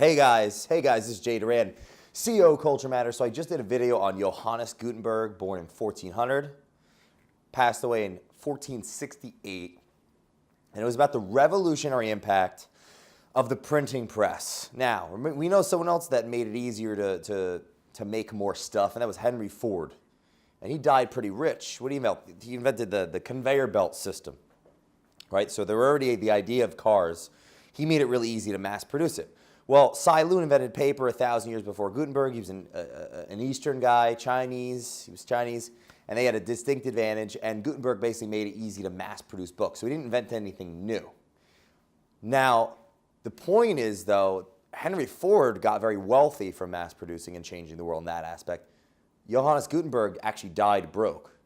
Hey guys, this is Doran, CEO of Culture Matters. So I just did a video on Johannes Gutenberg, born in 1400, passed away in 1468, and it was about the revolutionary impact of the printing press. Now, we know someone else that made it easier to make more stuff, and that was Henry Ford. And he died pretty rich. What do you invent? He invented the conveyor belt system, right? So there were already the idea of cars. He made it really easy to mass produce it. Well, Tsai Lun invented paper 1,000 years before Gutenberg. He was an Eastern guy, Chinese. He was Chinese, and they had a distinct advantage. And Gutenberg basically made it easy to mass produce books. So he didn't invent anything new. Now, the point is, though, Henry Ford got very wealthy from mass producing and changing the world in that aspect. Johannes Gutenberg actually died broke.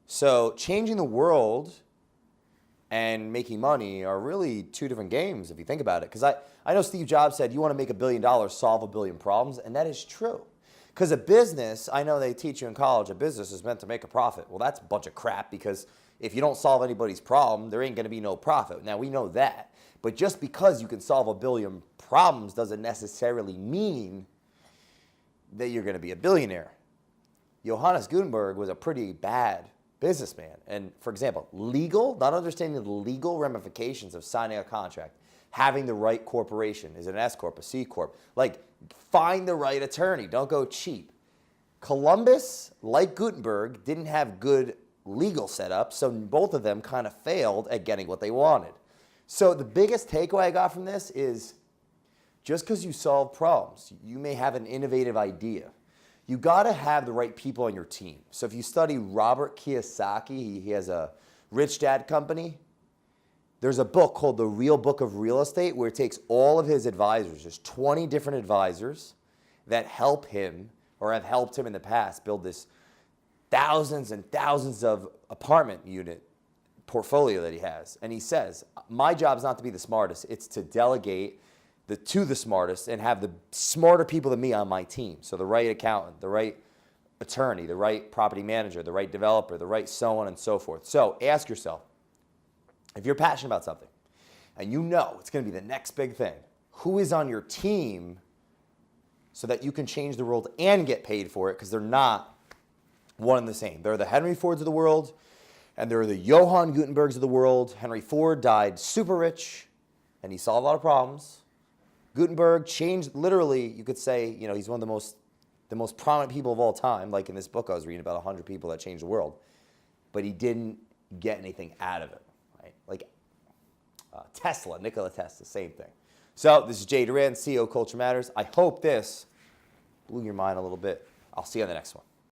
So changing the world and making money are really two different games if you think about it. Because I know Steve Jobs said, you want to make $1 billion, solve 1 billion problems, and that is true. Because a business, I know they teach you in college, a business is meant to make a profit. Well, that's a bunch of crap, because if you don't solve anybody's problem, there ain't going to be no profit. Now, we know that. But just because you can solve 1 billion problems doesn't necessarily mean that you're going to be a billionaire. Johannes Gutenberg was a pretty bad businessman. And for example, not understanding the legal ramifications of signing a contract, having the right corporation. Is it an S Corp, a C Corp? Like, find the right attorney. Don't go cheap. Columbus, like Gutenberg, didn't have good legal setup, so both of them kind of failed at getting what they wanted. So the biggest takeaway I got from this is, just because you solve problems, you may have an innovative idea. You got to have the right people on your team. So if you study Robert Kiyosaki, he has a Rich Dad company. There's a book called The Real Book of Real Estate where it takes all of his advisors, there's 20 different advisors that help him or have helped him in the past build this thousands and thousands of apartment unit portfolio that he has. And he says, my job is not to be the smartest, it's to delegate to the smartest and have the smarter people than me on my team. So the right accountant, the right attorney, the right property manager, the right developer, the right so on and so forth. So ask yourself, if you're passionate about something and you know it's going to be the next big thing, who is on your team so that you can change the world and get paid for it? Because they're not one and the same. They're the Henry Fords of the world and they're the Johann Gutenbergs of the world. Henry Ford died super rich and he solved a lot of problems. Gutenberg changed, literally, you could say, he's one of the most prominent people of all time. Like in this book I was reading about 100 people that changed the world. But he didn't get anything out of it, right? Like Tesla, Nikola Tesla, same thing. So this is Doran, CEO of Culture Matters. I hope this blew your mind a little bit. I'll see you on the next one.